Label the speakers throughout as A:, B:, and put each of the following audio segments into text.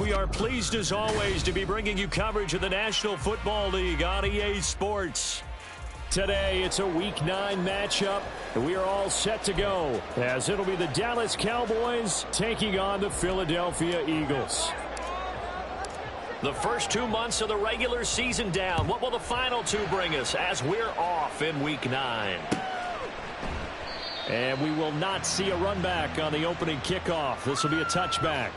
A: We are pleased as always to be bringing you coverage of the National Football League on EA Sports. Today, it's a Week 9 matchup, and we are all set to go, as it'll be the Dallas Cowboys taking on the Philadelphia Eagles. The first 2 months of the regular season down. What will the final 2 bring us as we're off in Week 9? And we will not see a run back on the opening kickoff. This will be a touchback.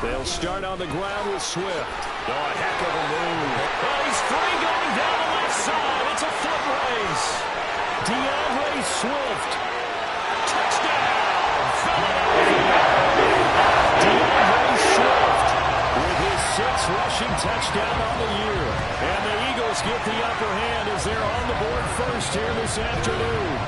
A: They'll start on the ground with Swift. Oh, a heck of a move. Oh, he's free going down the left side. It's a foot race. DeAndre Swift. Touchdown, Philadelphia. DeAndre Swift with his 6th rushing touchdown on the year. And the Eagles get the upper hand as they're on the board first here this afternoon.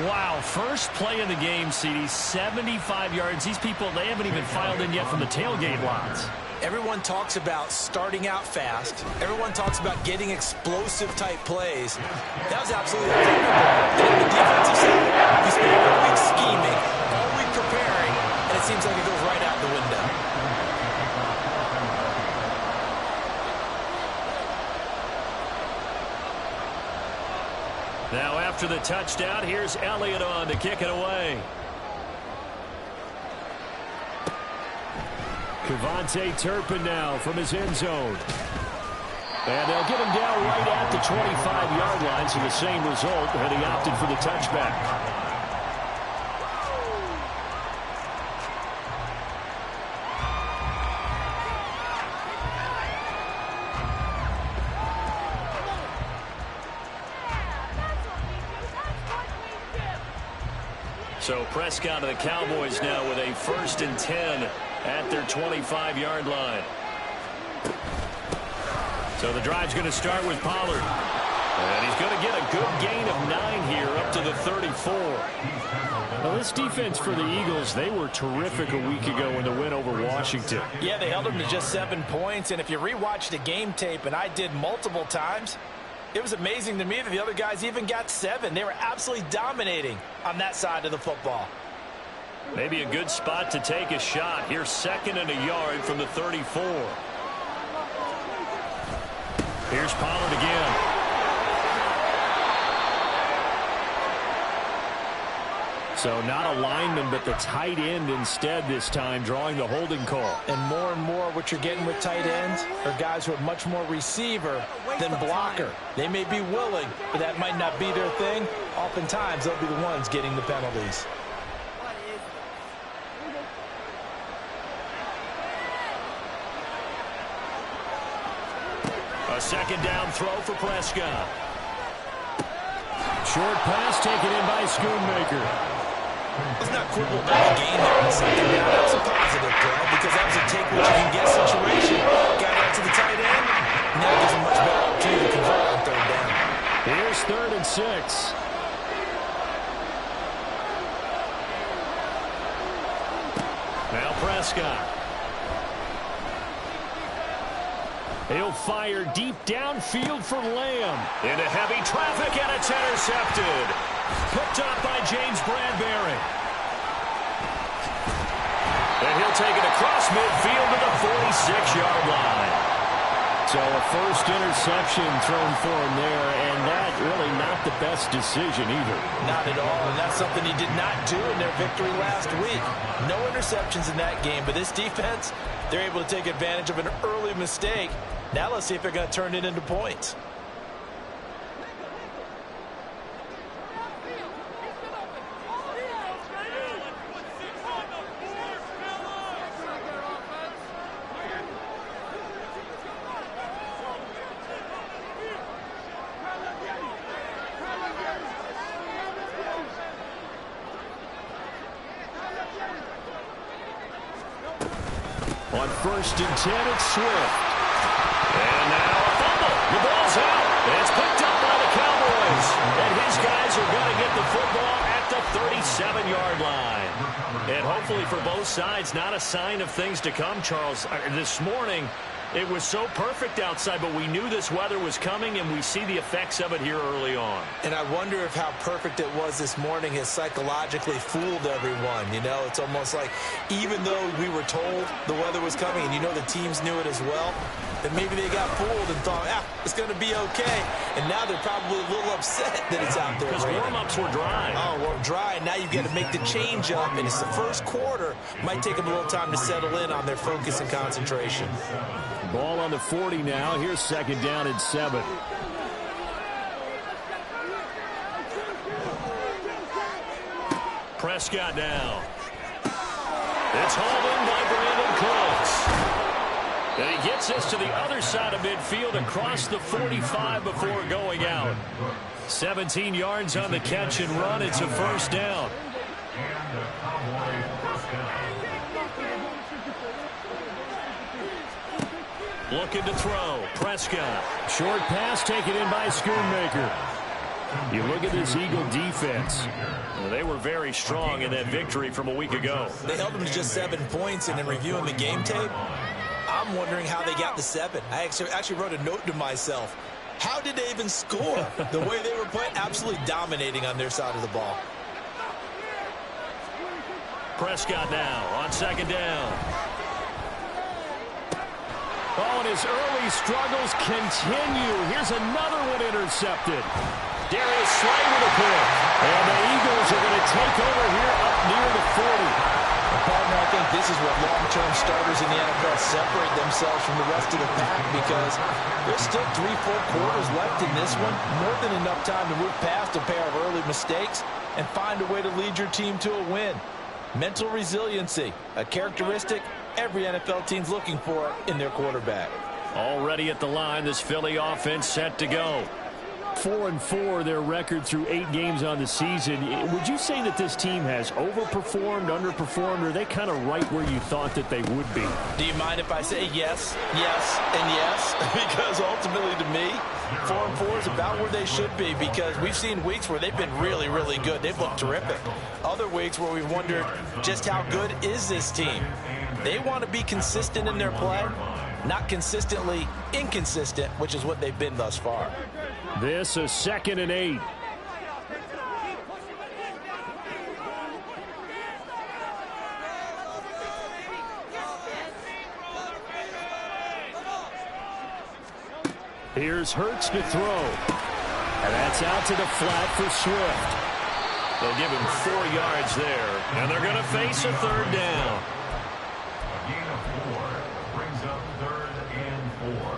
A: Wow, first play in the game, CD, 75 yards. These people, they haven't even filed in yet from the tailgate lots.
B: Everyone talks about starting out fast. Everyone talks about getting explosive-type plays. That was absolutely thunderbolt. And on the defensive side, you spend all week scheming, all week preparing, and it seems like it goes right out the window.
A: Now after the touchdown, here's Elliott on to kick it away. Kevontae Turpin now from his end zone. And they'll get him down right at the 25-yard line, so the same result, and he opted for the touchback. So Prescott and the Cowboys now with a 1st and 10 at their 25-yard line. So the drive's going to start with Pollard. And he's going to get a good gain of 9 here up to the 34. Well, this defense for the Eagles, they were terrific a week ago in the win over Washington.
C: Yeah, they held them to just 7 points. And if you rewatch the game tape, and I did multiple times, it was amazing to me that the other guys even got 7. They were absolutely dominating on that side of the football.
A: Maybe a good spot to take a shot. Here's 2nd and a yard from the 34. Here's Pollard again. So not a lineman, but the tight end instead this time, drawing the holding call.
C: And more what you're getting with tight ends are guys who are much more receiver than blocker. They may be willing, but that might not be their thing. Oftentimes, they'll be the ones getting the penalties.
A: A 2nd down throw for Prescott. Short pass taken in by Schoonmaker.
B: Let's not quibble about the gain there in the 2nd down. That was a positive play because that was a take-what-you-can-get situation. Got out to the tight end. Now gives him much better opportunity to convert on 3rd down.
A: Here's 3rd and 6. Now Prescott. He'll fire deep downfield for Lamb. Into heavy traffic, and it's intercepted. Picked up by James Bradbury. And he'll take it across midfield to the 46-yard line. So a first interception thrown for him there, and that really not the best decision either.
C: Not at all, and that's something he did not do in their victory last week. No interceptions in that game, but this defense, they're able to take advantage of an early mistake. Now let's see if they're going to turn it into points.
A: On 1st and 10, it's Swift. And now a fumble. The ball's out. It's picked up by the Cowboys. And his guys are going to get the football at the 37-yard line. And hopefully for both sides, not a sign of things to come, Charles. This morning, it was so perfect outside, but we knew this weather was coming, and we see the effects of it here early on.
B: And I wonder if how perfect it was this morning has psychologically fooled everyone. You know, it's almost like even though we were told the weather was coming, and you know the teams knew it as well, that maybe they got fooled and thought, it's going to be okay. And now they're probably a little upset that it's out there.
A: Because warm-ups were dry.
B: Oh, well, dry. And now you've got to make the change up, and it's the first quarter. Might take them a little time to settle in on their focus and concentration.
A: Ball on the 40 now. Here's second down and 7. Prescott now. It's hauled in by Brandon Cooks. And he gets us to the other side of midfield across the 45 before going out. 17 yards on the catch and run. It's a first down. Looking to throw. Prescott. Short pass taken in by Schoonmaker. You look at this Eagle defense. Well, they were very strong in that victory from a week ago.
B: They held them to just 7 points, and in reviewing the game tape, I'm wondering how they got the 7. I actually wrote a note to myself. How did they even score? The way they were playing, absolutely dominating on their side of the ball.
A: Prescott now on second down. Oh, and his early struggles continue. Here's another one intercepted. Darius Slay with a pick. And the Eagles are going to take over here up near the 40.
C: Partner, I think this is what long-term starters in the NFL separate themselves from the rest of the pack, because there's still 3-4 quarters left in this one. More than enough time to move past a pair of early mistakes and find a way to lead your team to a win. Mental resiliency, a characteristic every NFL team's looking for in their quarterback.
A: Already at the line, this Philly offense set to go. 4-4 their record through 8 games on the season. Would you say that this team has overperformed, underperformed, or are they kind of right where you thought that they would be?
C: Do you mind if I say yes, yes, and yes? Because ultimately to me, 4-4 is about where they should be, because we've seen weeks where they've been really, really good. They've looked terrific. Other weeks where we've wondered just how good is this team. They want to be consistent in their play, not consistently inconsistent, which is what they've been thus far.
A: This is 2nd and 8. Here's Hurts to throw. And that's out to the flat for Swift. They'll give him 4 yards there. And they're going to face a third down.
D: A gain of 4 brings up 3rd and 4.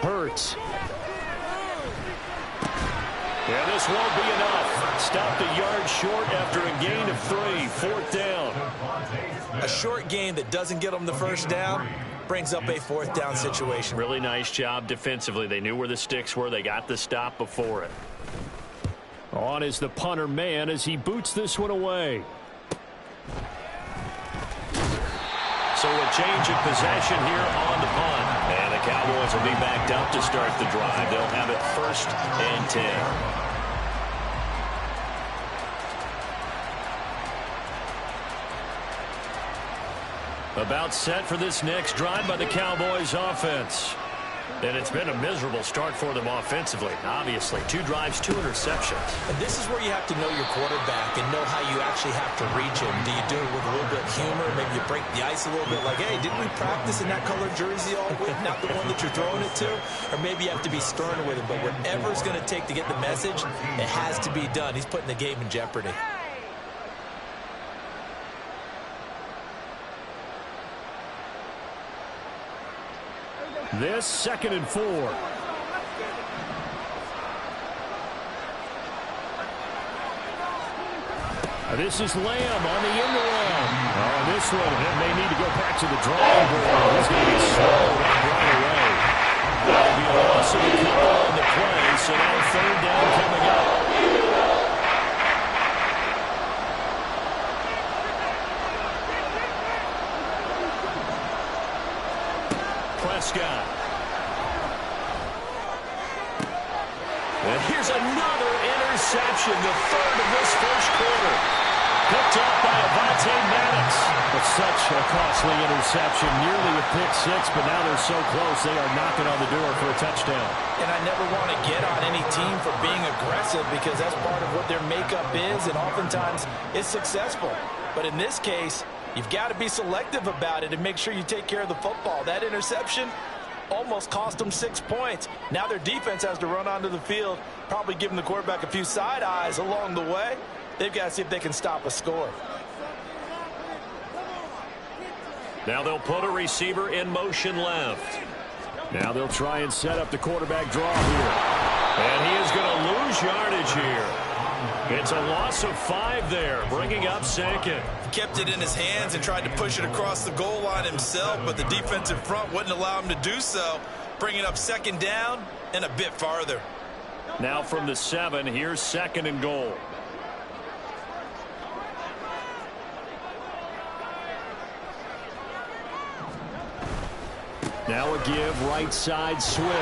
A: Hurts. Yeah, this won't be enough. Stopped a yard short after a gain of 3. 4th down.
B: A short gain that doesn't get them the first down brings up a 4th down situation.
A: Really nice job defensively. They knew where the sticks were. They got the stop before it. On is the punter man as he boots this one away. So a change of possession here on the punt. And the Cowboys will be backed up to start the drive. They'll have it 1st and 10. About set for this next drive by the Cowboys offense. And it's been a miserable start for them offensively. Obviously, 2 drives, 2 interceptions.
B: And this is where you have to know your quarterback and know how you actually have to reach him. Do you do it with a little bit of humor? Maybe you break the ice a little bit like, hey, didn't we practice in that colored jersey all week? Not the one that you're throwing it to? Or maybe you have to be sterner with him. But whatever it's going to take to get the message, it has to be done. He's putting the game in jeopardy.
A: This 2nd and 4. This is Lamb on the end around. Oh, this one, it may need to go back to the drawing board. He's going to be slowed up right away. That'll be a loss of a couple on the play, so now third down coming up. Prescott. And here's another interception, the third of this first quarter. Picked up by Avonte Maddox. But such a costly interception, nearly a pick six, but now they're so close they are knocking on the door for a touchdown.
C: And I never want to get on any team for being aggressive because that's part of what their makeup is, and oftentimes it's successful. But in this case, you've got to be selective about it and make sure you take care of the football. That interception almost cost them 6 points. Now their defense has to run onto the field, probably giving the quarterback a few side eyes along the way. They've got to see if they can stop a score.
A: Now they'll put a receiver in motion left. Now they'll try and set up the quarterback draw here. And he is going to lose yardage here. It's a loss of 5 there, bringing up second.
B: Kept it in his hands and tried to push it across the goal line himself, but the defensive front wouldn't allow him to do so, bringing up second down and a bit farther.
A: Now from the 7, here's second and goal. Now a give, right side, Swift. 83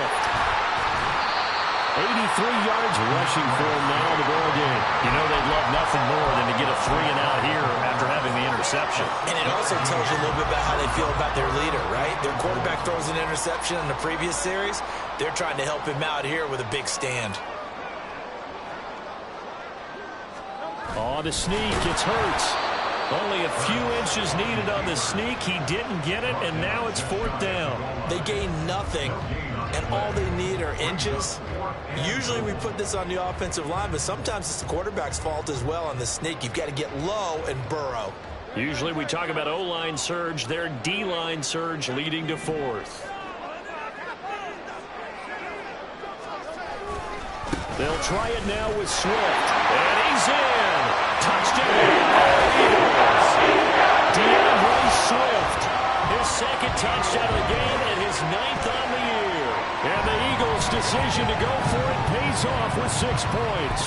A: yards rushing for him now in the ball game. You know they'd love nothing more than to get a 3-and-out here after having the interception.
B: And it also tells you a little bit about how they feel about their leader, right? Their quarterback throws an interception in the previous series. They're trying to help him out here with a big stand.
A: Oh, the sneak, it's Hurts. Only a few inches needed on the sneak. He didn't get it, and now it's 4th down.
B: They gain nothing, and all they need are inches. Usually we put this on the offensive line, but sometimes it's the quarterback's fault as well on the sneak. You've got to get low and burrow.
A: Usually we talk about O-line surge, their D-line surge leading to 4th. They'll try it now with Swift, and he's in. Touchdown. DeAndre Swift, his second touchdown of the game and his 9th on the year. And the Eagles' decision to go for it pays off with 6 points.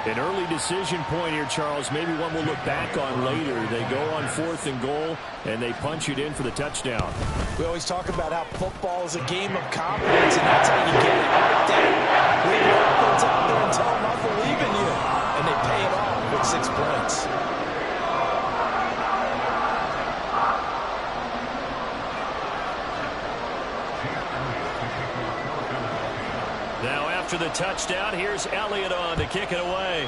A: An early decision point here, Charles. Maybe one we'll look back on later. They go on 4th and goal, and they punch it in for the touchdown.
C: We always talk about how football is a game of confidence, and that's how you get it right there. Leave your offense out there and tell them I believe in you. And they pay it off with 6 points.
A: Now after the touchdown, here's Elliott on to kick it away.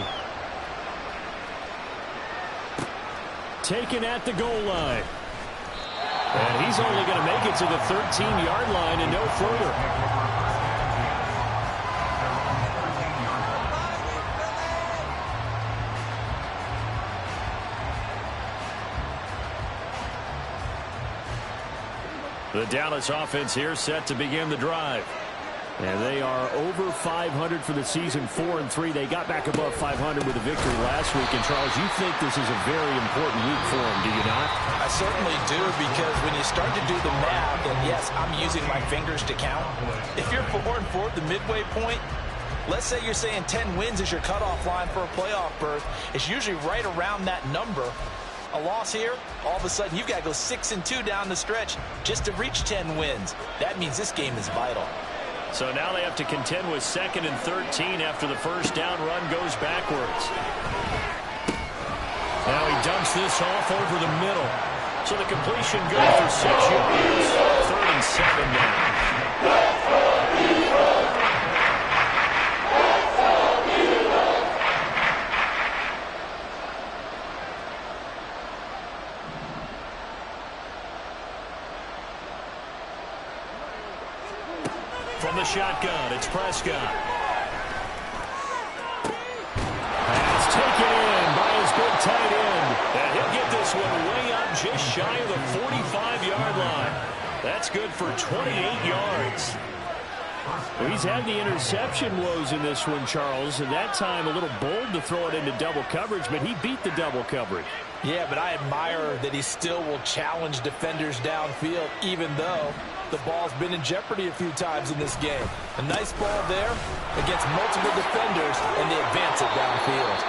A: Taken at the goal line. And he's only going to make it to the 13-yard line and no further. The Dallas offense here set to begin the drive. And they are over 500 for the season, 4-3. They got back above 500 with a victory last week. And, Charles, you think this is a very important week for them, do you not?
C: I certainly do, because when you start to do the math, and yes, I'm using my fingers to count. If you're 4-4 at the midway point, let's say you're saying 10 wins is your cutoff line for a playoff berth. It's usually right around that number. A loss here, all of a sudden you've got to go 6-2 down the stretch just to reach 10 wins. That means this game is vital.
A: So now they have to contend with 2nd and 13 after the first down run goes backwards. Now he dumps this off over the middle. So the completion good for 6 yards. 3rd and 7 now. From the shotgun, it's Prescott. Pass taken in by his big tight end. And he'll get this one way up just shy of the 45-yard line. That's good for 28 yards. Well, he's had the interception woes in this one, Charles, and that time a little bold to throw it into double coverage, but he beat the double coverage.
C: Yeah, but I admire that he still will challenge defenders downfield, even though the ball's been in jeopardy a few times in this game. A nice ball there against multiple defenders, and they advance it downfield.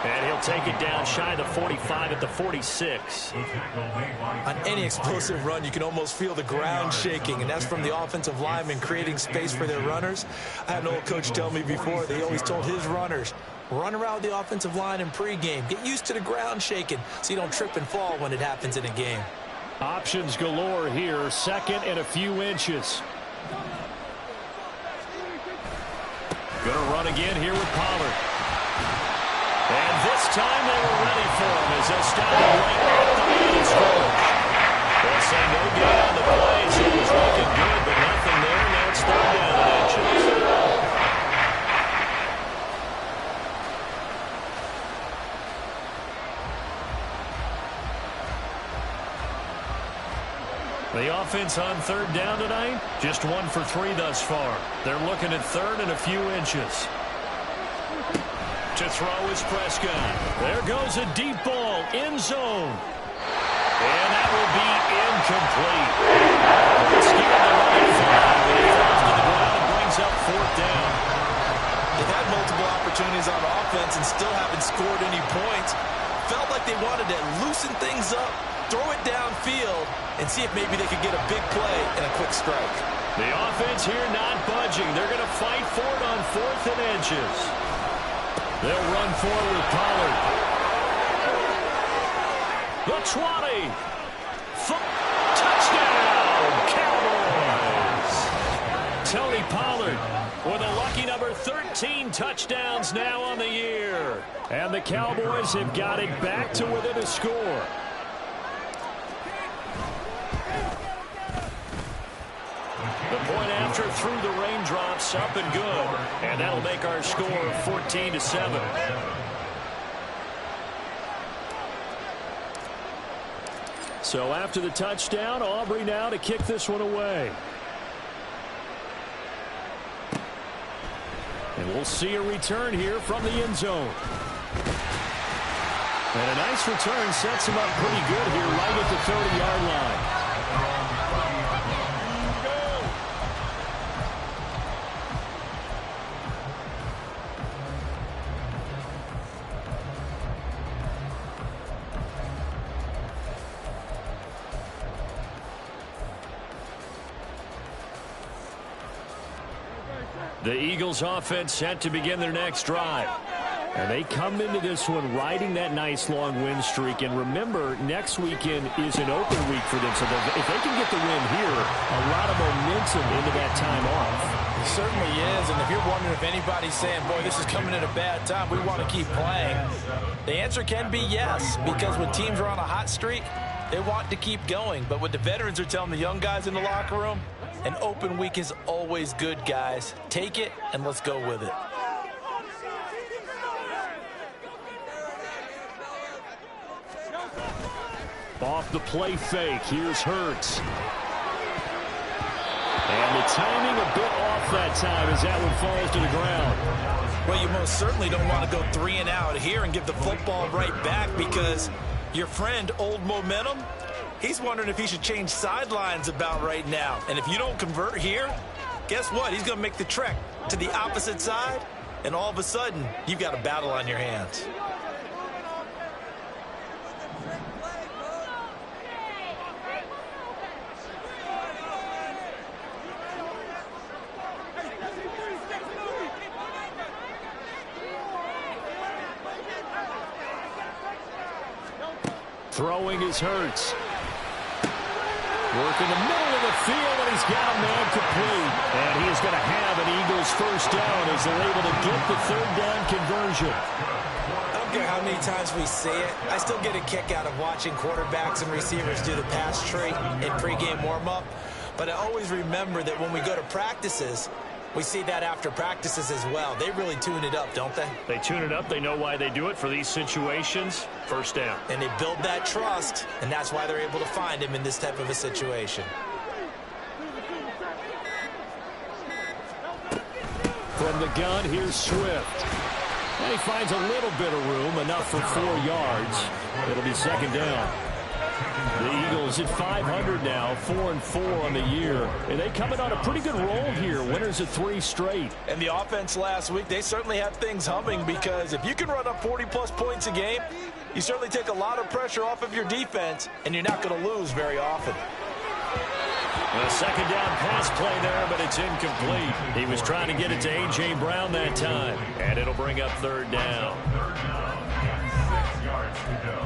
A: And he'll take it down shy of the 45 at the 46.
B: On any explosive run, you can almost feel the ground shaking, and that's from the offensive linemen creating space for their runners. I had an old coach tell me before, they always told his runners, run around the offensive line in pregame. Get used to the ground shaking so you don't trip and fall when it happens in a game.
A: Options galore here, second and a few inches. Gonna run again here with Pollard. And this time they were ready for him as they stopped him right at the line of scrimmage. They'll say no gain on the play, so it was looking good, but nothing there. Now it's third down and inches. The offense on third down tonight, just 1 for 3 thus far. They're looking at third and a few inches. To throw is Prescott. There goes a deep ball, end zone. And that will be incomplete. Scared the right 5, and he falls to the ground and brings up fourth down.
B: They've had multiple opportunities on offense and still haven't scored any points. Felt like they wanted to loosen things up, throw it downfield, and see if maybe they could get a big play and a quick strike.
A: The offense here not budging. They're going to fight for it on 4th and inches. They'll run forward with Pollard. The 20. Touchdown, Cowboys. Tony Pollard with a lucky number 13 touchdowns now on the year. And the Cowboys have got it back to within a score. The point after through the raindrops, up and good. And that'll make our score 14-7. So after the touchdown, Aubrey now to kick this one away. And we'll see a return here from the end zone. And a nice return sets him up pretty good here right at the 30-yard line. The Eagles offense set to begin their next drive. And they come into this one riding that nice long win streak. And remember, next weekend is an open week for them. So if they can get the win here, a lot of momentum into that time off.
C: It certainly is. And if you're wondering if anybody's saying, boy, this is coming at a bad time, we want to keep playing, the answer can be yes. Because when teams are on a hot streak, they want to keep going. But what the veterans are telling the young guys in the locker room, an open week is always good, guys. Take it, and let's go with it.
A: Off the play fake, here's Hurts. And the timing a bit off that time as that one falls to the ground.
B: Well, you most certainly don't want to go 3 and out here and give the football right back because your friend, Old Momentum, he's wondering if he should change sidelines about right now. And if you don't convert here, guess what? He's going to make the trek to the opposite side, and all of a sudden, you've got a battle on your hands.
A: Throwing is Hurts. Work in the middle of the field, and he's got a man complete. And he is going to have an Eagles first down as they're able to get the third down conversion.
B: I don't care how many times we say it, I still get a kick out of watching quarterbacks and receivers do the pass tree in pregame warm-up. But I always remember that when we go to practices, we see that after practices as well. They really tune it up, don't they?
A: They tune it up. They know why they do it for these situations. First down.
B: And they build that trust, and that's why they're able to find him in this type of a situation.
A: the gun. Here's Swift. And he finds a little bit of room, enough for 4 yards. It'll be second down. The Eagles at 500 now, 4-4 on the year. And they coming on a pretty good roll here, winners of 3 straight.
C: And the offense last week, they certainly have things humming, because if you can run up 40-plus points a game, you certainly take a lot of pressure off of your defense, and you're not going to lose very often.
A: A second down pass play there, but it's incomplete. He was trying to get it to A.J. Brown that time. And it'll bring up third down.
D: Third down and 6 yards to go.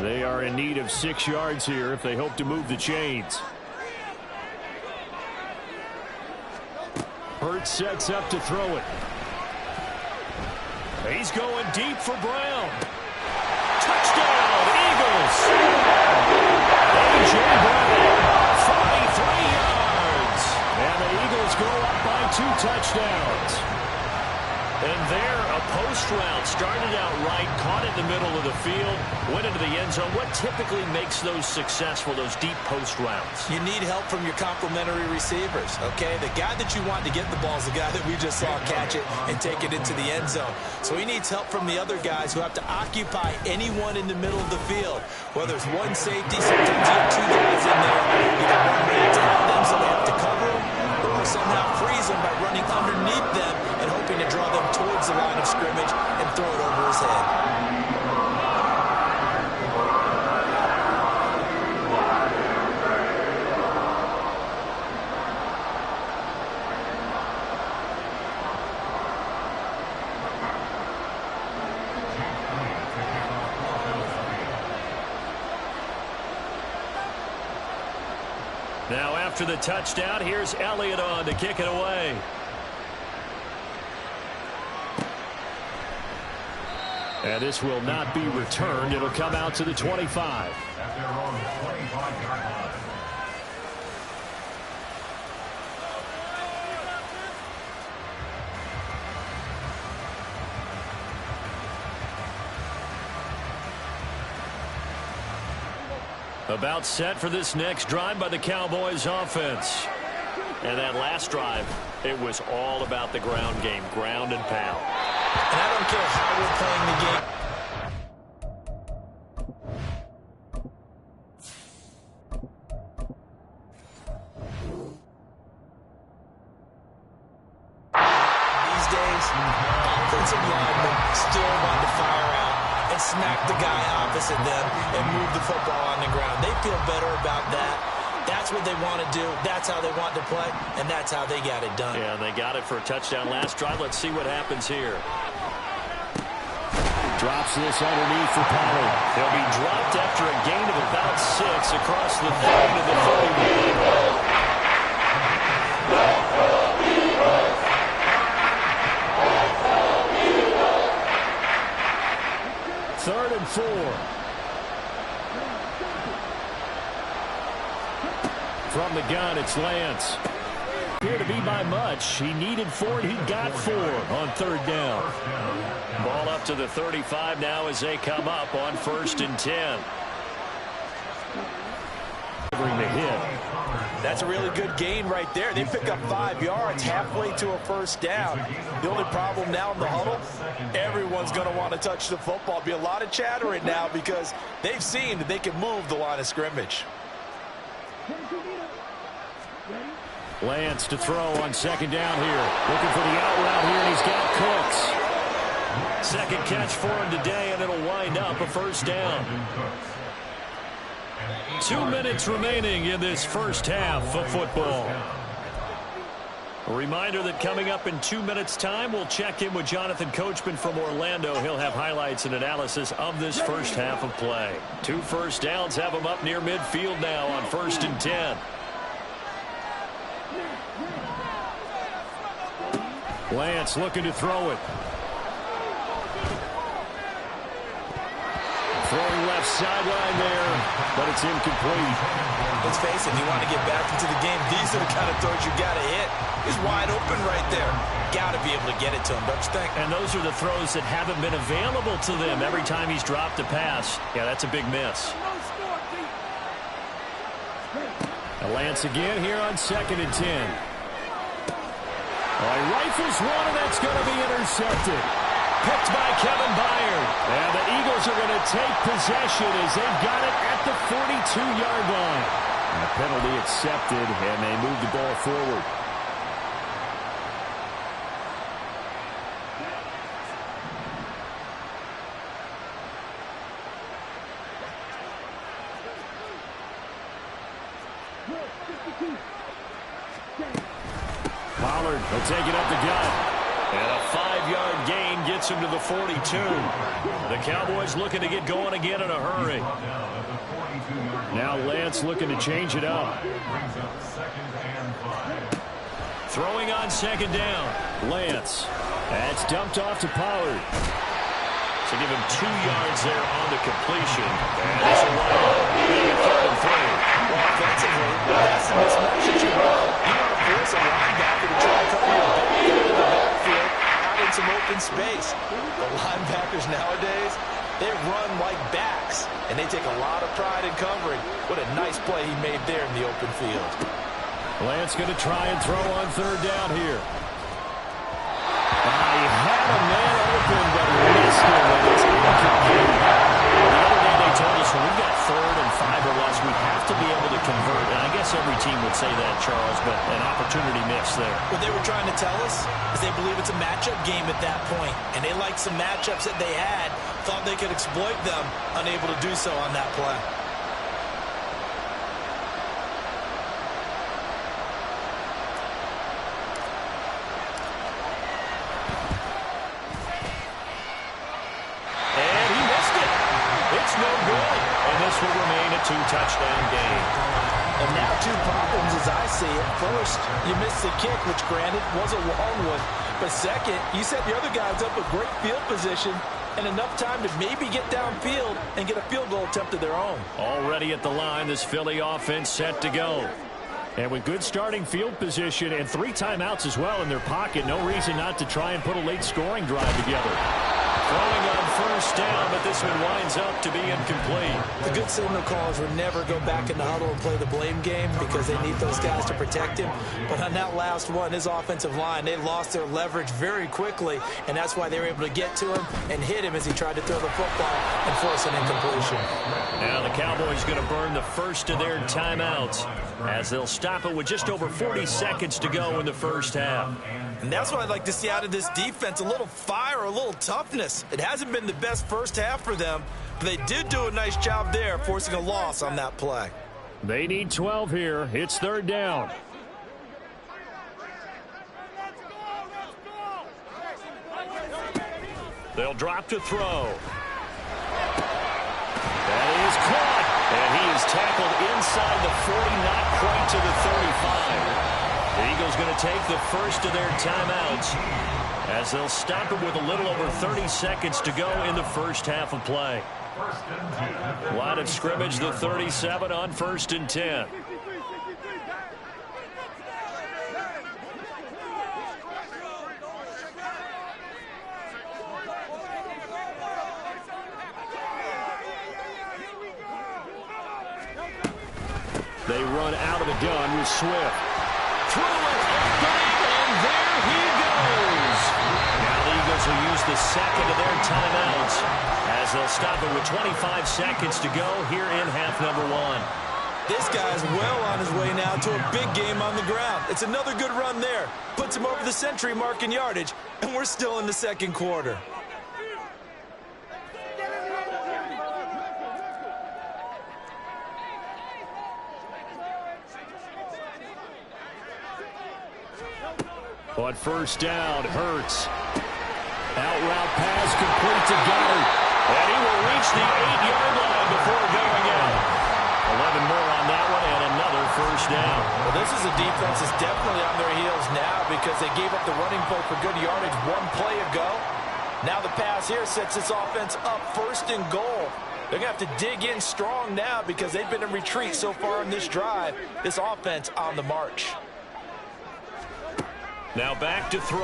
A: They are in need of 6 yards here if they hope to move the chains. Hurts sets up to throw it. He's going deep for Brown. Touchdown, Eagles! A.J. Brown, 43 yards. And the Eagles go up by 2 touchdowns. And there, a post route started out right, caught it in the middle of the field, went into the end zone. What typically makes those successful, those deep post routes?
B: You need help from your complementary receivers, okay? The guy that you want to get the ball is the guy that we just saw catch it and take it into the end zone. So he needs help from the other guys who have to occupy anyone in the middle of the field. Whether it's one safety, sometimes you have 2 guys in there. Either one ready to have them so they have to cover them, or somehow freeze them by running underneath them and hoping to draw them towards the line of scrimmage and throw it over his head.
A: Now after the touchdown, here's Elliott on to kick it away. And this will not be returned. It'll come out to the 25.
D: At their own 25-yard line.
A: About set for this next drive by the Cowboys offense. And that last drive, it was all about the ground game, ground and pound.
B: And I don't care how we're playing the game. These days, offensive linemen still want to fire out and smack the guy opposite them and move the football on the ground. They feel better about that. That's what they want to do. That's how they want to play, and that's how they got it done.
A: Yeah, and they got it for a touchdown last drive. Let's see what happens here. Drops this underneath for Pollard. He'll be dropped after a gain of about 6 across the 30 to the 31. Third and 4. From the gun, it's Lance. Here to be by much. He needed 4, and he got 4 on third down. Ball up to the 35 now as they come up on 1st and 10. Covering the hit.
C: That's a really good gain right there. They pick up 5 yards halfway to a first down. The only problem now in the huddle, everyone's going to want to touch the football. Be a lot of chattering now because they've seen that they can move the line of scrimmage.
A: Lance to throw on second down here. Looking for the out route here, and he's got Cooks. Second catch for him today, and it'll wind up a first down. 2 minutes remaining in this first half of football. A reminder that coming up in 2 minutes' time, we'll check in with Jonathan Coachman from Orlando. He'll have highlights and analysis of this first half of play. 2 first downs have him up near midfield now on 1st and 10. Lance looking to throw it. Throwing left sideline there, but it's incomplete.
B: Let's face it, you want to get back into the game. These are the kind of throws you got to hit. He's wide open right there. Got to be able to get it to him, don't you think?
A: And those are the throws that haven't been available to them every time he's dropped a pass. Yeah, that's a big miss. Now Lance again here on 2nd and 10. He rifles one, and that's going to be intercepted. Picked by Kevin Byard. And the Eagles are going to take possession as they've got it at the 42-yard line. And a penalty accepted, and they move the ball forward. Pollard will take it up the gut. And a 5-yard gain gets him to the 42. The Cowboys looking to get going again in a hurry. Now Lance looking to change it up. Throwing on 2nd down. Lance. That's dumped off to Pollard. So give him 2 yards there on the completion. And this will line up. Maybe 3rd and 3.
B: Well, offensively, that's the mismatch that you want. You want to force a linebacker to try to cover your back into the backfield out in some open space. The linebackers nowadays, they run like backs, and they take a lot of pride in covering. What a nice play he made there in the open field.
A: Lance going to try and throw on 3rd down here. He had a man open, but missed him, and it's incomplete. The other day they told us when we've got 3rd and 5 or less, we have to be able to convert. And I guess every team would say that, Charles, but an opportunity missed there.
B: What they were trying to tell us is they believe it's a matchup game at that point, and they liked some matchups that they had, thought they could exploit them, unable to do so on that play.
A: No good. And this will remain a 2-touchdown game.
B: And now 2 problems as I see it. First, you missed the kick, which granted was a long one. But second, you set the other guys up with great field position and enough time to maybe get downfield and get a field goal attempt of their own.
A: Already at the line, this Philly offense set to go. And with good starting field position and 3 timeouts as well in their pocket, no reason not to try and put a late scoring drive together. Throwing on 1st down, but this one winds up to be incomplete.
B: The good signal callers would never go back in the huddle and play the blame game because they need those guys to protect him. But on that last one, his offensive line, they lost their leverage very quickly, and that's why they were able to get to him and hit him as he tried to throw the football and force an incompletion.
A: Now the Cowboys going to burn the first of their timeouts as they'll stop it with just over 40 seconds to go in the first half.
B: And that's what I'd like to see out of this defense, a little fire, a little toughness. It hasn't been the best first half for them, but they did do a nice job there, forcing a loss on that play.
A: They need 12 here. It's 3rd down. They'll drop to throw. That is caught, and he is tackled inside the 40, not quite to the 35. The Eagles going to take the first of their timeouts as they'll stop it with a little over 30 seconds to go in the first half of play. Line of scrimmage, the 37 on 1st and 10. They run out of the gun with Swift. Through it, and there he goes. Now the Eagles will use the second of their timeouts as they'll stop it with 25 seconds to go here in half number 1.
B: This guy's well on his way now to a big game on the ground. It's another good run there. Puts him over the century mark in yardage, and we're still in the 2nd quarter.
A: On 1st down, Hurts. Out route pass complete to Goddard. And he will reach the 8-yard line before going out. 11 more on that one and another 1st down.
B: Well, this is a defense that's definitely on their heels now because they gave up the running play for good yardage 1 play ago. Now the pass here sets this offense up 1st and goal.
C: They're going to have to dig in strong now because they've been in retreat so far in this drive. This offense on the march.
A: Now back to throw.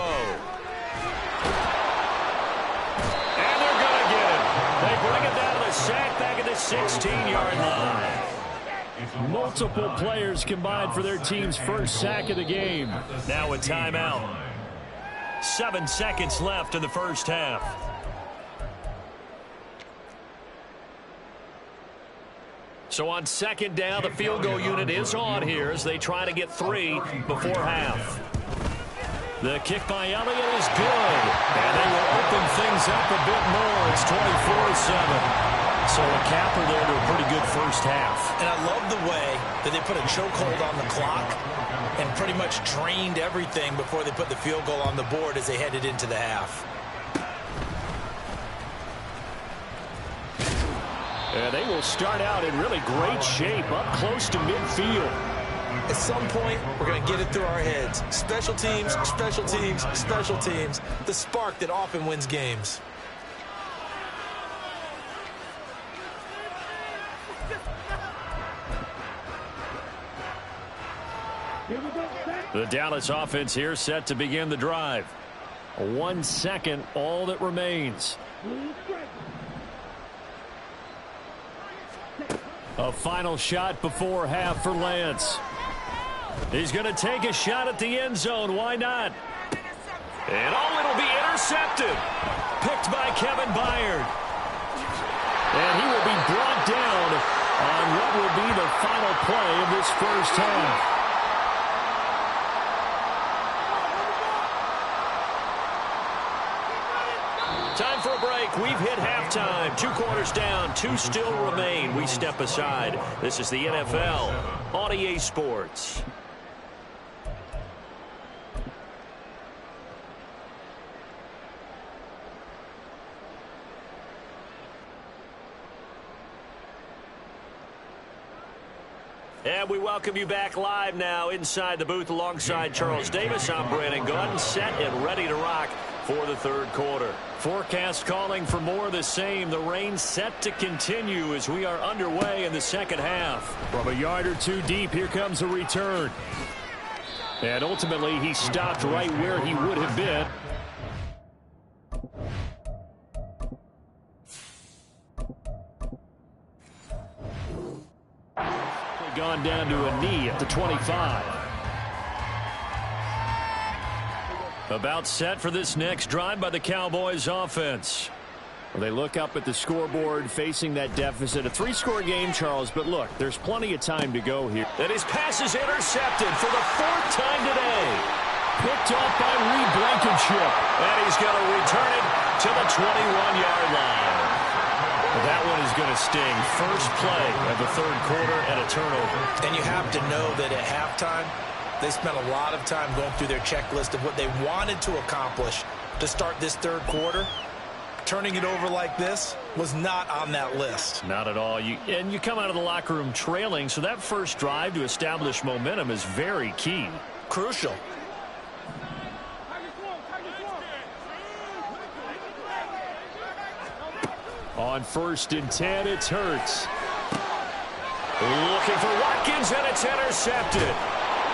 A: And they're going to get it. They bring it down to the sack back at the 16-yard line. Multiple players combined for their team's first sack of the game. Now a timeout. 7 seconds left in the first half. So on second down, the field goal unit is on here as they try to get 3 before half. The kick by Elliott is good. And they will open things up a bit more. It's 24-7. So a capper there to a pretty good first half.
B: And I love the way that they put a chokehold on the clock and pretty much drained everything before they put the field goal on the board as they headed into the half.
A: And they will start out in really great shape up close to midfield.
B: At some point, we're going to get it through our heads. Special teams, special teams, special teams. The spark that often wins games.
A: The Dallas offense here set to begin the drive. 1 second, all that remains. A final shot before half for Lance. He's going to take a shot at the end zone. Why not? And it'll be intercepted. Picked by Kevin Byard. And he will be brought down on what will be the final play of this first half. Time for a break. We've hit halftime. 2 quarters down. 2 still remain. We step aside. This is the NFL on EA Sports. And we welcome you back live now inside the booth alongside Charles Davis. I'm Brandon Gaudin, set and ready to rock for the third quarter. Forecast calling for more of the same. The rain set to continue as we are underway in the second half. From a yard or 2 deep, here comes a return. And ultimately, he stopped right where he would have been. Gone down to a knee at the 25. About set for this next drive by the Cowboys offense. Well, they look up at the scoreboard facing that deficit. A 3-score game, Charles, but look, there's plenty of time to go here. And his pass is intercepted for the 4th time today. Picked off by Reed Blankenship. And he's going to return it to the 21-yard line. That one is going to sting. First play of the third quarter and a turnover.
B: And you have to know that at halftime, they spent a lot of time going through their checklist of what they wanted to accomplish to start this third quarter. Turning it over like this was not on that list.
A: Not at all. And you come out of the locker room trailing, so that first drive to establish momentum is very key.
B: Crucial.
A: On 1st and 10, it's Hurts. Looking for Watkins, and it's intercepted.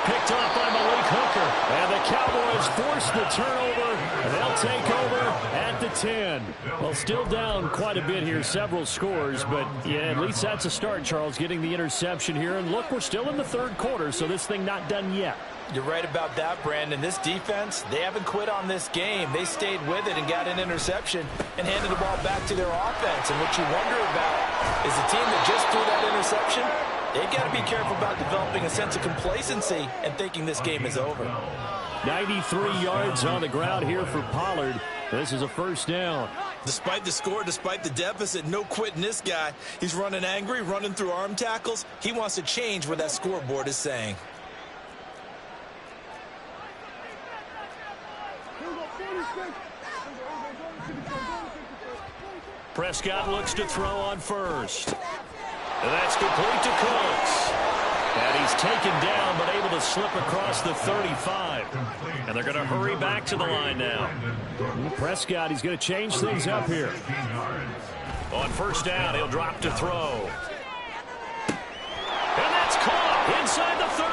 A: Picked off by Malik Hooker. And the Cowboys force the turnover. And they'll take over at the 10. Well, still down quite a bit here, several scores. But, yeah, at least that's a start, Charles, getting the interception here. And, look, we're still in the third quarter, so this thing not done yet.
C: You're right about that, Brandon. This defense, they haven't quit on this game. They stayed with it and got an interception and handed the ball back to their offense. And what you wonder about is the team that just threw that interception, they've got to be careful about developing a sense of complacency and thinking this game is over.
A: 93 yards on the ground here for Pollard. This is a first down.
B: Despite the score, despite the deficit, no quitting this guy. He's running angry, running through arm tackles. He wants to change what that scoreboard is saying.
A: Prescott looks to throw on first. And that's complete to Cooks. And he's taken down but able to slip across the 35. And they're going to hurry back to the line now. Prescott, he's going to change things up here. On first down, he'll drop to throw. And that's caught inside the 30.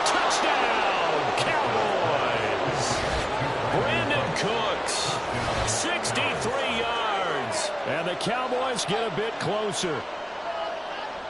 A: Touchdown, Cowboys. Brandon Cooks, 63 yards. And the Cowboys get a bit closer.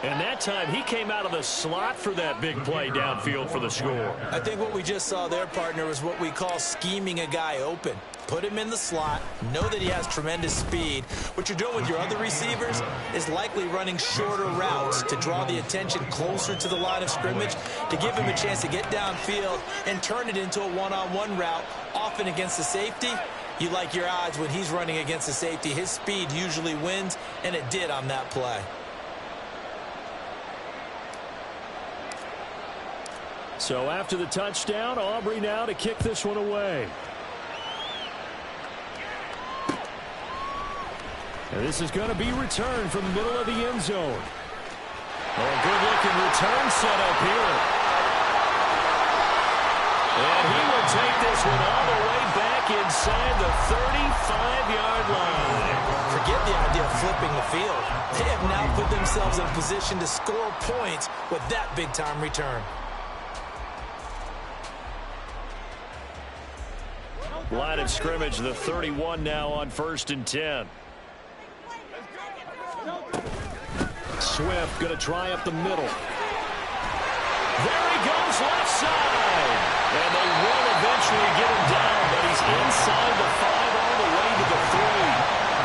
A: And that time, he came out of the slot for that big play downfield for the score.
B: I think what we just saw there, partner, was what we call scheming a guy open. Put him in the slot, know that he has tremendous speed. What you're doing with your other receivers is likely running shorter routes to draw the attention closer to the line of scrimmage, to give him a chance to get downfield and turn it into a one-on-one route, often against the safety. You like your odds when he's running against the safety. His speed usually wins, and it did on that play.
A: So after the touchdown, Aubrey now to kick this one away. And this is going to be returned from the middle of the end zone. Oh, good-looking return set up here. And he will take this one all the way back inside the 35-yard line.
B: Forget the idea of flipping the field. They have now put themselves in position to score points with that big-time return.
A: Line of scrimmage, the 31 now on 1st and 10. Swift going to try up the middle. There he goes, left side. And they will eventually get him down, but he's inside the 5 all the way to the 3.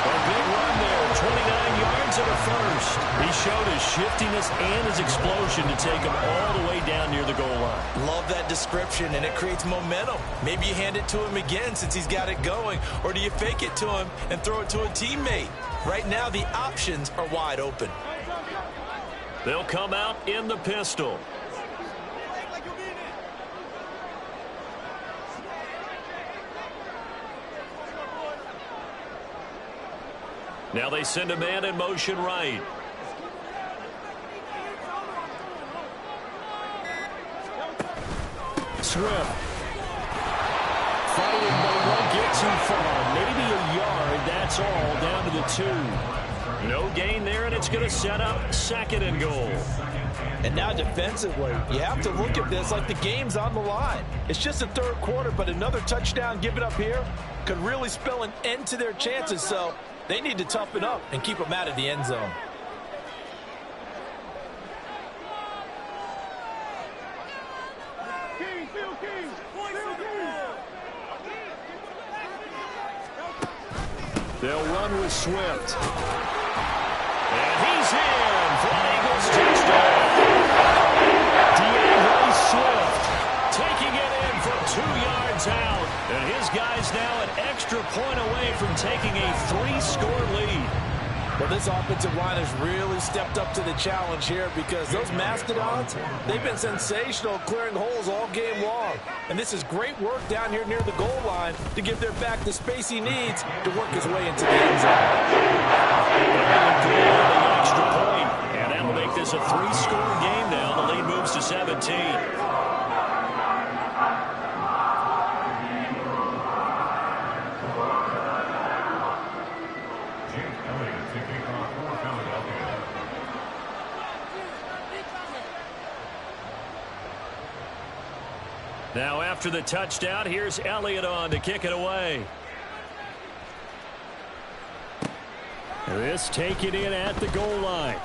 A: A big run there, 29 yards and a first. He showed his shiftiness and his explosion to take him all the way down near the goal line.
B: Love that description, and it creates momentum. Maybe you hand it to him again since he's got it going, or do you fake it to him and throw it to a teammate? Right now, the options are wide open.
A: They'll come out in the pistol. Now they send a man in motion right. Swift. Fighting, but he won't get too far. Maybe a yard, that's all, down to the 2. No gain there, and it's going to set up 2nd and goal.
C: And now defensively, you have to look at this like the game's on the line. It's just the 3rd quarter, but another touchdown given up here could really spell an end to their chances, so they need to toughen up and keep them out of the end zone.
A: They'll run with Swift. And he's in for an Eagles touchdown. Swift taking it in from 2 yards out. And his guy's now an extra point away from taking a 3-score lead.
C: Well, this offensive line has really stepped up to the challenge here because those Mastodons, they've been sensational clearing holes all game long. And this is great work down here near the goal line to give their back the space he needs to work his way into the end zone.
A: The extra point, and that'll make this a 3-score game now. The lead moves to 17. Now after the touchdown, here's Elliott on to kick it away. This taken in at the goal line.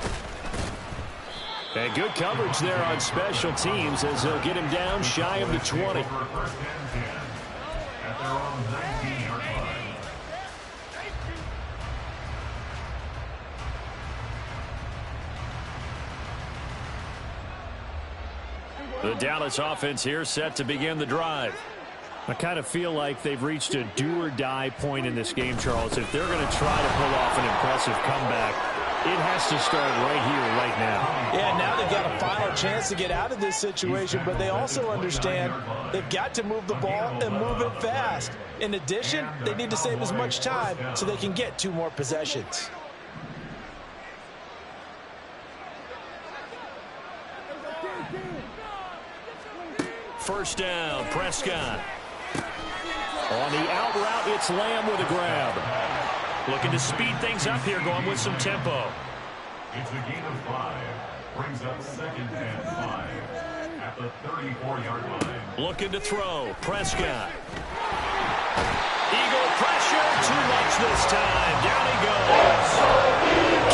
A: And good coverage there on special teams as they'll get him down shy of the 20. The Dallas offense here set to begin the drive. I kind of feel like they've reached a do-or-die point in this game, Charles. If they're going to try to pull off an impressive comeback, it has to start right here, right now.
C: Yeah, now they've got a final chance to get out of this situation, but they also understand they've got to move the ball and move it fast. In addition, they need to save as much time so they can get 2 more possessions.
A: First down, Prescott. On the out route, it's Lamb with a grab. Looking to speed things up here, going with some tempo.
D: It's a gain of 5. Brings up 2nd and 5 at the 34-yard line.
A: Looking to throw. Prescott. Eagle pressure. Too much this time. Down he goes.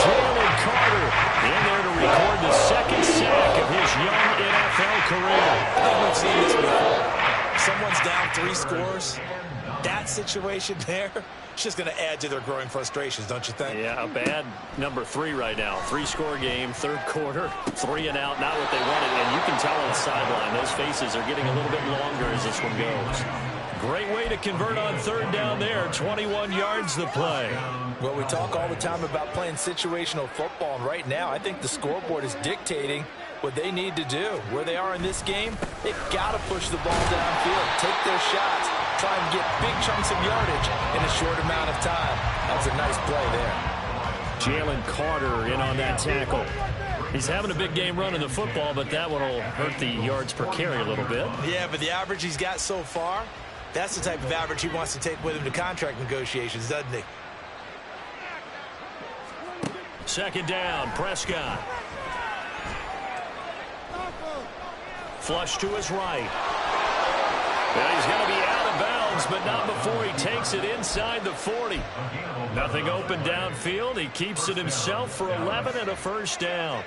A: Jalen Carter in there to record the 2nd sack of his young NFL career.
B: I think we've seen this before. Someone's down 3 scores. That situation there, it's just going to add to their growing frustrations, don't you think?
A: Yeah, a bad number 3 right now. 3-score game, 3rd quarter, 3 and out, not what they wanted. And you can tell on the sideline, those faces are getting a little bit longer as this one goes. Great way to convert on 3rd down there. 21 yards the play.
C: Well, we talk all the time about playing situational football, and right now I think the scoreboard is dictating what they need to do. Where they are in this game, they've got to push the ball downfield, take their shots, try and get big chunks of yardage in a short amount of time. That was a nice play there.
A: Jalen Carter in on that tackle. He's having a big game running the football, but that one will hurt the yards per carry a little bit.
B: Yeah, but the average he's got so far, that's the type of average he wants to take with him to contract negotiations, doesn't he?
A: 2nd down, Prescott. Flush to his right. Well, he's going to be out of bounds, but not before he takes it inside the 40. Nothing open downfield. He keeps it himself for 11 and a 1st down.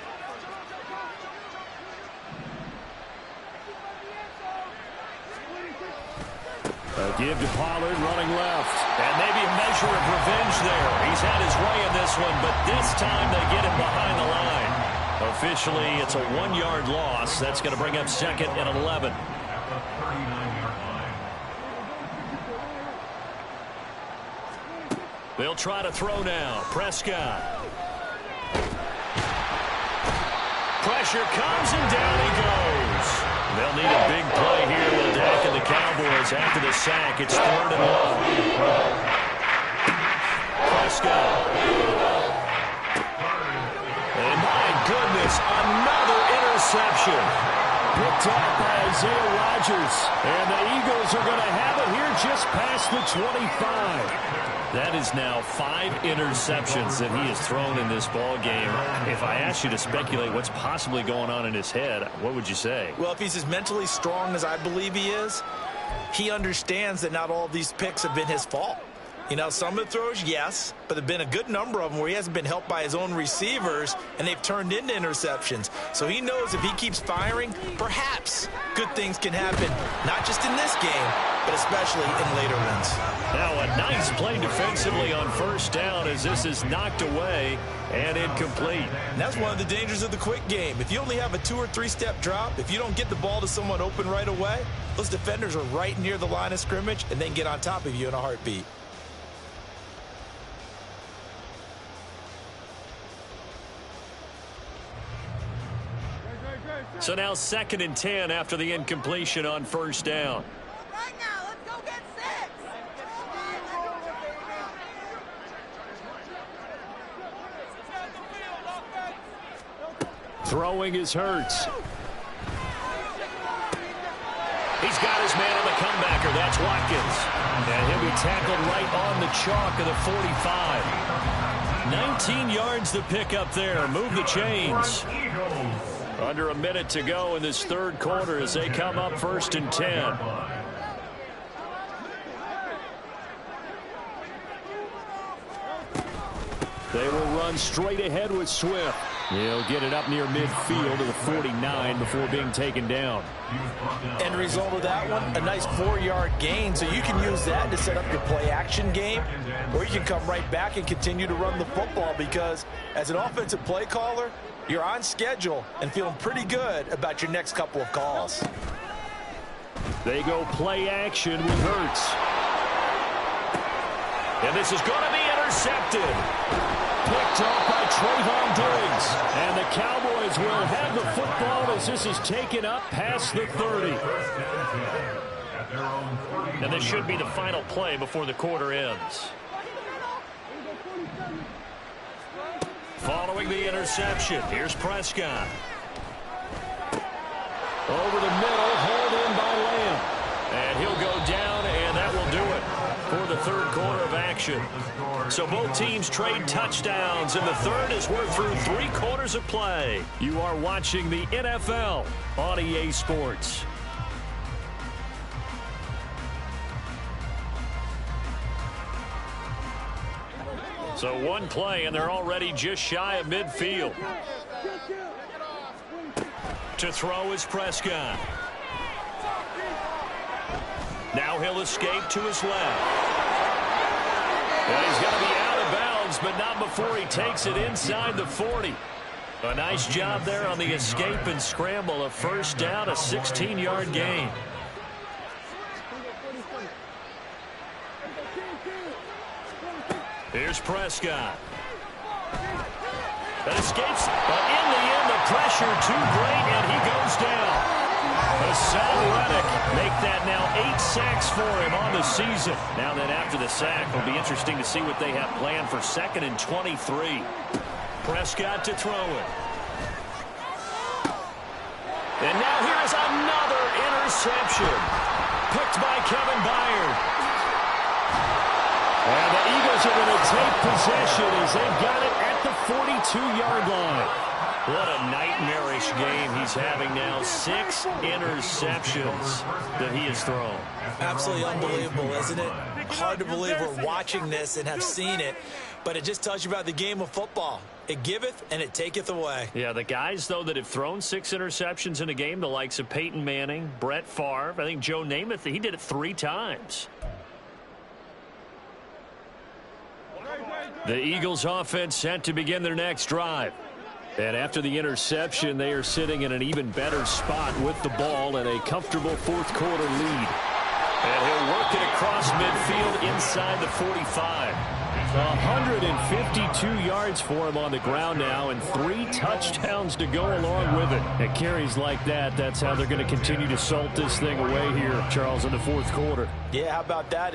A: A give to Pollard running left. And maybe a measure of revenge there. He's had his way in this one, but this time they get him behind the line. Officially, it's a 1-yard loss. That's going to bring up 2nd and 11. They'll try to throw now. Prescott. Pressure comes and down he goes. They'll need a big play here with Dak and the Cowboys after the sack. It's 3rd and 1. Prescott. And my goodness, another interception. Picked up by Isaiah Rodgers. And the Eagles are going to have it here just past the 25. That is now 5 interceptions that he has thrown in this ball game. If I asked you to speculate what's possibly going on in his head, what would you say?
B: Well, if he's as mentally strong as I believe he is, he understands that not all of these picks have been his fault. You know, some of the throws, yes, but there have been a good number of them where he hasn't been helped by his own receivers, and they've turned into interceptions. So he knows if he keeps firing, perhaps good things can happen, not just in this game, but especially in later ones.
A: Now a nice play defensively on 1st down as this is knocked away and incomplete.
B: And that's one of the dangers of the quick game. If you only have a 2- or 3-step drop, if you don't get the ball to someone open right away, those defenders are right near the line of scrimmage and then get on top of you in a heartbeat.
A: So now 2nd and 10 after the incompletion on 1st down.
E: Right now, let's go get 6.
A: Throwing is Hurts. He's got his man on the comebacker. That's Watkins. And he'll be tackled right on the chalk of the 45. 19 yards to pick up there. Move the chains. Under a minute to go in this 3rd quarter as they come up 1st and 10. They will run straight ahead with Swift. He'll get it up near midfield to the 49 before being taken down.
C: End result of that one, a nice 4-yard gain, so you can use that to set up your play-action game, or you can come right back and continue to run the football because as an offensive play caller, you're on schedule and feeling pretty good about your next couple of calls.
A: They go play action with Hurts. And this is going to be intercepted. Picked off by Trayvon Diggs. And the Cowboys will have the football as this is taken up past the 30. And this should be the final play before the quarter ends. Following the interception, here's Prescott. Over the middle, hauled in by Lamb. And he'll go down, and that will do it for the 3rd quarter of action. action. So both teams trade touchdowns, and the third as we're through 3 quarters of play. You are watching the NFL on EA Sports. So one play, and they're already just shy of midfield. To throw is Prescott. Now he'll escape to his left. And he's going to be out of bounds, but not before he takes it inside the 40. A nice job there on the escape and scramble. A first down, a 16-yard gain. Here's Prescott. That escapes, but in the end, the pressure too great, and he goes down. Hassan Reddick make that now 8 sacks for him on the season. Now then, after the sack, it'll be interesting to see what they have planned for 2nd and 23. Prescott to throw it. And now here is another interception. Picked by Kevin Byard. And the Eagles are going to take possession as they've got it at the 42-yard line. What a nightmarish game he's having now. 6 interceptions that he has thrown.
B: Absolutely unbelievable, isn't it? Hard to believe we're watching this and have seen it, but it just tells you about the game of football. It giveth and it taketh away.
A: Yeah, the guys, though, that have thrown 6 interceptions in a game, the likes of Peyton Manning, Brett Favre, I think Joe Namath, he did it 3 times. The Eagles offense set to begin their next drive. And after the interception, they are sitting in an even better spot with the ball and a comfortable 4th quarter lead. And he'll work it across midfield inside the 45. 152 yards for him on the ground now and 3 touchdowns to go along with it. At carries like that, that's how they're going to continue to salt this thing away here, Charles, in the 4th quarter.
C: Yeah, how about that?